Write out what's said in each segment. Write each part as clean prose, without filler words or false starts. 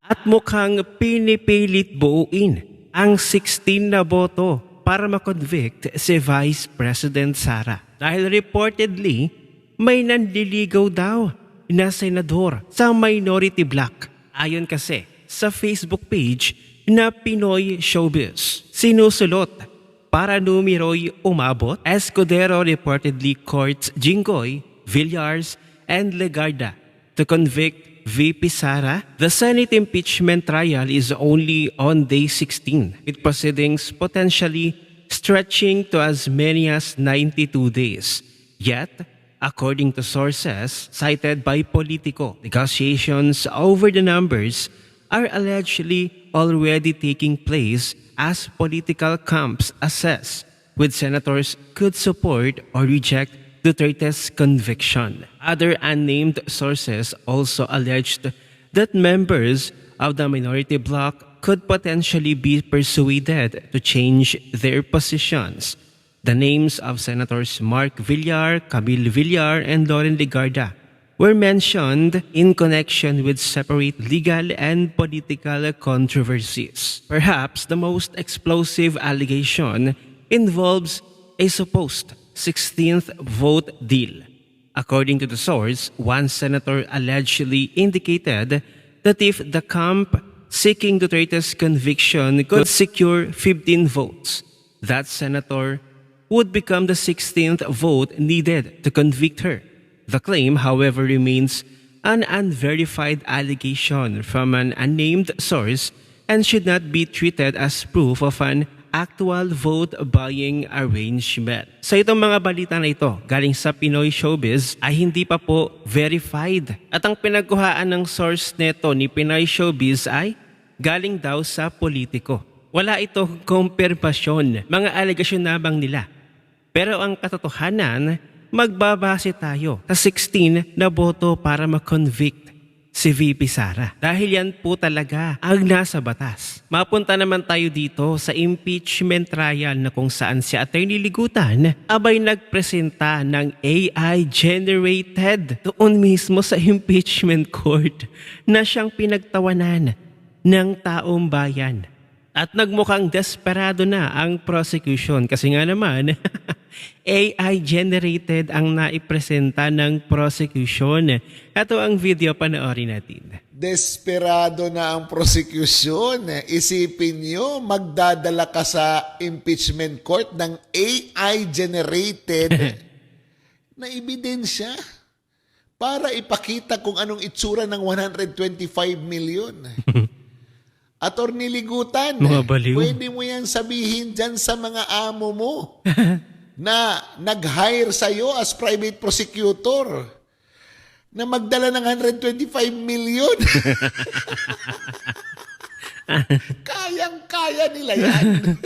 At mukhang pinipilit buuin ang 16 na boto para makonvict si Vice President Sara. Dahil reportedly, may nanliligaw daw na senador sa minority bloc. Ayon kasi sa Facebook page na Pinoy Showbiz. Sinusulot para numero'y umabot, Escudero reportedly courts Jinggoy, Villars, and Legarda to convict VP Sara. The Senate impeachment trial is only on day 16, with proceedings potentially stretching to as many as 92 days. Yet, according to sources cited by Politico, negotiations over the numbers are allegedly already taking place as political camps assess with senators could support or reject Duterte's conviction. Other unnamed sources also alleged that members of the minority bloc could potentially be persuaded to change their positions. The names of Senators Mark Villar, Camille Villar, and Lauren Legarda were mentioned in connection with separate legal and political controversies. Perhaps the most explosive allegation involves a supposed 16th vote deal. According to the source, one senator allegedly indicated that if the camp seeking Duterte's conviction could secure 15 votes, that senator would become the 16th vote needed to convict her. The claim, however, remains an unverified allegation from an unnamed source and should not be treated as proof of an actual vote-buying arrangement. So itong mga balita na ito galing sa Pinoy Showbiz ay hindi pa po verified. At ang pinagkuhaan ng source neto ni Pinoy Showbiz ay galing daw sa Politico. Wala itong kumpirmasyon, mga alegasyon lamang nila. Pero ang katotohanan, magbabase tayo sa 16 na boto para makonvict si VP Sara. Dahil yan po talaga ang nasa batas. Mapunta naman tayo dito sa impeachment trial na kung saan si Atty. Ligutan abay nagpresenta ng AI generated doon mismo sa impeachment court na siyang pinagtawanan ng taong bayan. At nagmukhang desperado na ang prosecution kasi nga naman AI generated ang naipresenta ng prosecution. Ito ang video, panoorin natin. Desperado na ang prosecution. Isipin nyo, magdadala ka sa impeachment court ng AI generated na ebidensya para ipakita kung anong itsura ng 125 million. Attorney Ligutan, pwede mo yan sabihin dyan sa mga amo mo na nag-hire sa'yo as private prosecutor na magdala ng 125 million. Kayang-kaya nila yan.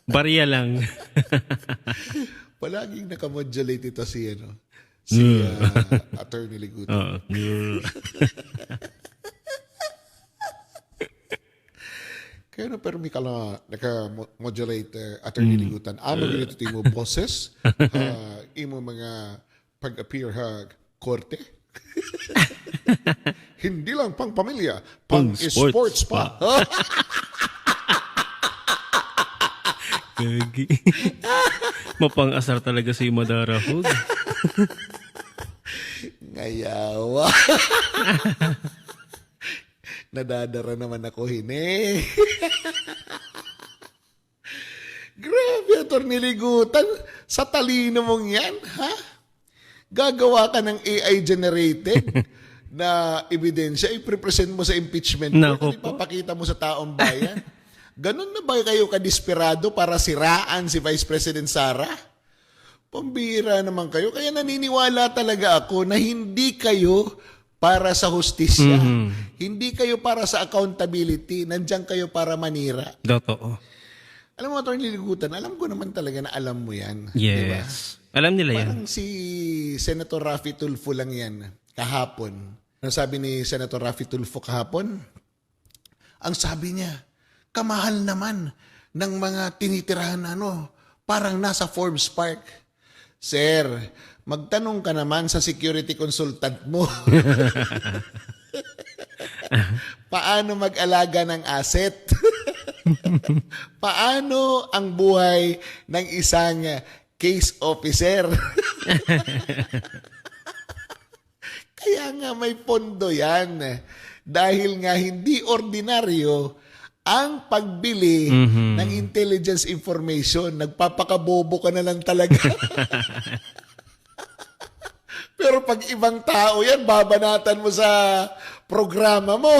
Barya lang. Palaging nakamodulate ito si Attorney Ligutan. Kaya na pero may kala naka-modulate Attorney Ligutan. Ano ganito mo boses? Imo mga pag-appear korte? Hindi lang pang pamilya, pang sports pa. Gagi. Mapang-asar talaga si Madara Hug. Ngayawa. Nadadara naman ako, hine. Grabe, Attorney Ligutan. Sa talino mong yan, ha? Gagawa ka ng AI-generated na ebidensya, i-present mo sa impeachment court, ipapakita mo sa taong bayan. Ganon na ba kayo kadesperado para siraan si Vice President Sara? Pambira naman kayo. Kaya naniniwala talaga ako na hindi kayo para sa hustisya. Hindi kayo para sa accountability. Nandiyan kayo para manira. Totoo. Alam mo, Atty. Ligutan, alam ko naman talaga na alam mo yan. Yes. Diba? Alam nila yan. Parang si Senator Raffy Tulfo lang yan kahapon. Ano sabi ni Senator Raffy Tulfo kahapon? Ang sabi niya, kamahal naman ng mga tinitirahan parang nasa Forbes Park. Sir, magtanong ka naman sa security consultant mo. paano mag-alaga ng asset? Paano ang buhay ng isang case officer? Kaya nga may pondo yan. Dahil nga hindi ordinaryo ang pagbili ng intelligence information. Nagpapakabobo ka na lang talaga. Pero pag ibang tao yan, babanatan mo sa programa mo.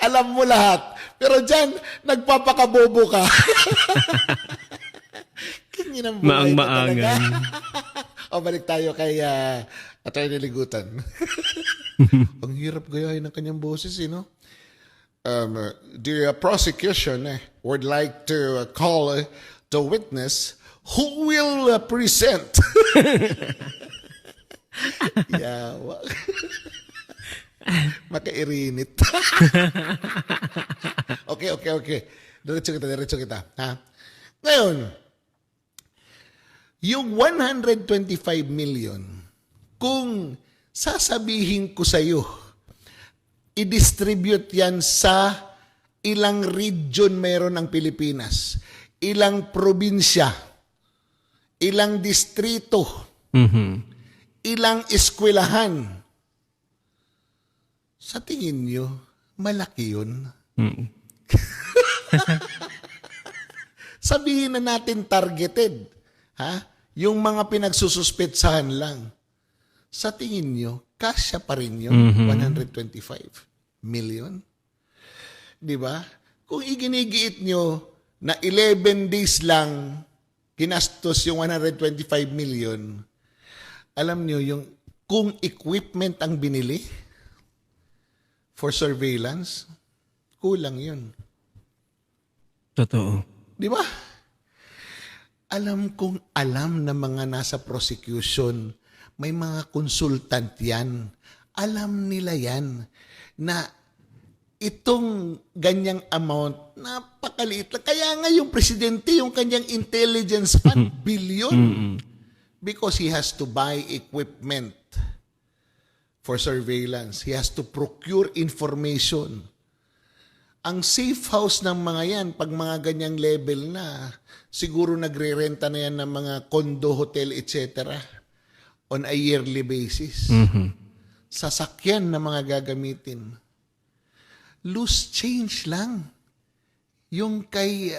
Alam mo lahat. Pero dyan, nagpapakabobo ka. Ganyan ang buhay na talaga. O, balik tayo kay Atty. Ligutan. Ang hirap gayahin ng kanyang boses, no? The prosecution would like to call the witness who will present. Yawa. Makairinit. Okay. Diretso kita. Ha? Ngayon, yung 125 million, kung sasabihin ko sa iyo, i-distribute yan sa ilang region meron ng Pilipinas, ilang probinsya, ilang distrito, ilang eskwelahan. Sa tingin nyo, malaki yun? Sabihin na natin targeted. Ha? Yung mga pinagsususpetsahan lang. Sa tingin nyo, kasya pa rin yung 125 million? Di ba? Kung iginigiit nyo na 11 days lang kinastos yung 125 million, alam nyo yung kung equipment ang binili for surveillance, kulang yun. Totoo. Di ba? Alam kong alam na mga nasa prosecution, may mga consultant yan. Alam nila yan na itong ganyang amount, napakaliit lang. Kaya nga yung presidente, yung kanyang intelligence fund, billion. Because he has to buy equipment for surveillance. He has to procure information. Ang safe house ng mga yan, pag mga ganyang level na, siguro nagre-renta na yan ng mga condo, hotel, etc. on a yearly basis. Sasakyan na mga gagamitin. Loose change lang. Yung kay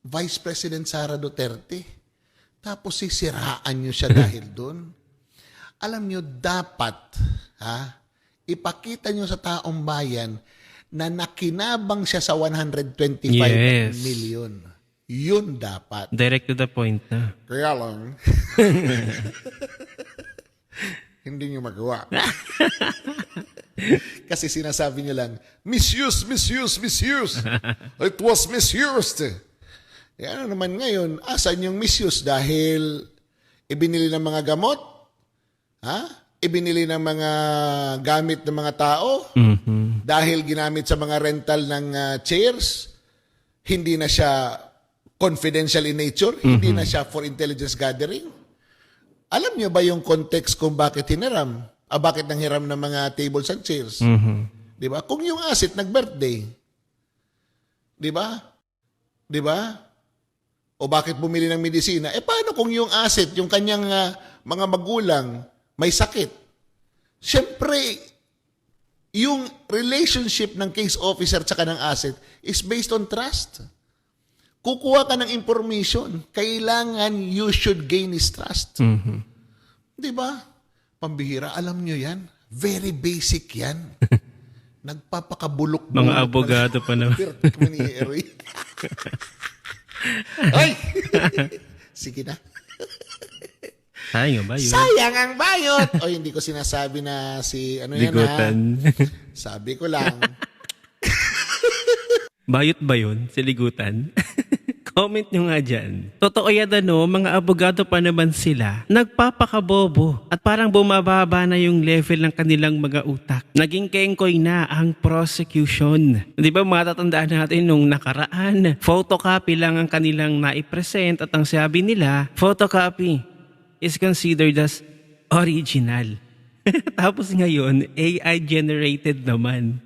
Vice President Sara Duterte. Tapos sisiraan nyo siya dahil doon. Alam nyo, dapat ipakita nyo sa taong bayan na nakinabang siya sa 125 million. Yun dapat. Direct to the point na. Kaya lang, hindi nyo magawa. Kasi sinasabi nyo lang, misuse. It was misused. Ano naman ngayon, asan yung misuse? Dahil ibinili ng mga gamot? Ibinili ng mga gamit ng mga tao? Dahil ginamit sa mga rental ng chairs? Hindi na siya confidential in nature? Hindi na siya for intelligence gathering? Alam niyo ba yung context kung bakit hiniram? Bakit nanghiram ng mga tables and chairs? Di ba? Kung yung asset nag-birthday, di ba? Di ba? O bakit bumili ng medisina? Paano kung yung asset, yung kanyang mga magulang, may sakit? Siyempre, yung relationship ng case officer tsaka ng asset is based on trust. Kukuha ka ng information, kailangan you should gain his trust. Di ba? Pambihira, alam nyo yan. Very basic yan. Nagpapakabulok-bulok. Mga abogado pa naman. Ay! Sige na. Sayang ba yun? Sayang ang bayot! O hindi ko sinasabi na si Ligutan. Sabi ko lang. Bayot ba yun? Si Ligutan? Comment nyo nga dyan. Totoo yan mga abogado pa naman sila. Nagpapakabobo at parang bumababa na yung level ng kanilang mga utak. Naging kengkoy na ang prosecution. Di ba matatandaan natin nung nakaraan, photocopy lang ang kanilang naipresent at ang sabi nila, photocopy is considered as original. Tapos ngayon, AI generated naman.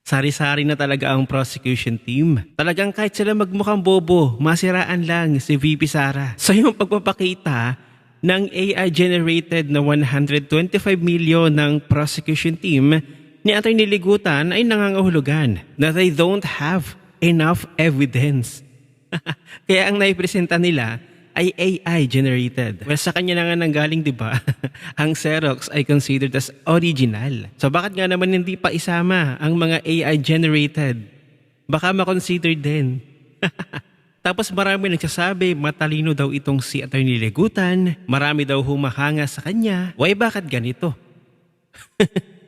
Sari-sari na talaga ang prosecution team. Talagang kahit sila magmukhang bobo, masiraan lang si VP Sara. So yung pagpapakita ng AI-generated na 125 million ng prosecution team ni Atty. Ligutan ay nangangahulugan na they don't have enough evidence. Kaya ang naipresenta nila ay AI-generated. Well, sa kanya na nga nanggaling, di ba? Ang Xerox ay considered as original. So bakit nga naman hindi pa isama ang mga AI-generated? Baka makonsider din. Tapos marami nagsasabi, matalino daw itong si Atty. Ligutan. Marami daw humahanga sa kanya. Why, bakit ganito?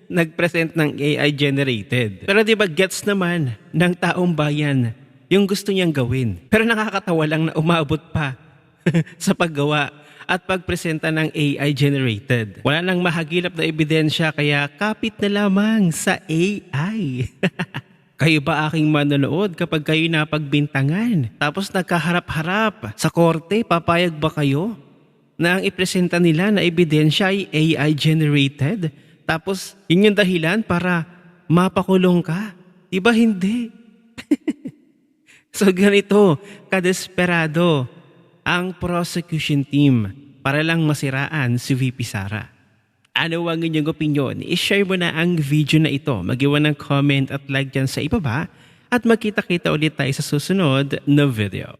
Nag-present ng AI-generated. Pero di ba gets naman ng taong bayan yung gusto niyang gawin. Pero nakakatawa lang na umabot pa sa paggawa at pagpresenta ng AI-generated. Wala nang mahagilap na ebidensya kaya kapit na lamang sa AI. Kayo ba aking manonood kapag kayo napagbintangan? Tapos nagkaharap-harap sa korte, papayag ba kayo na ang ipresenta nila na ebidensya ay AI-generated? Tapos yun yung dahilan para mapakulong ka? Diba hindi? So ganito, kadesperado ang prosecution team para lang masiraan si VP Sara. Ano ang inyong opinion? I-share mo na ang video na ito. Mag-iwan ng comment at like dyan sa ibaba at magkita-kita ulit tayo sa susunod na video.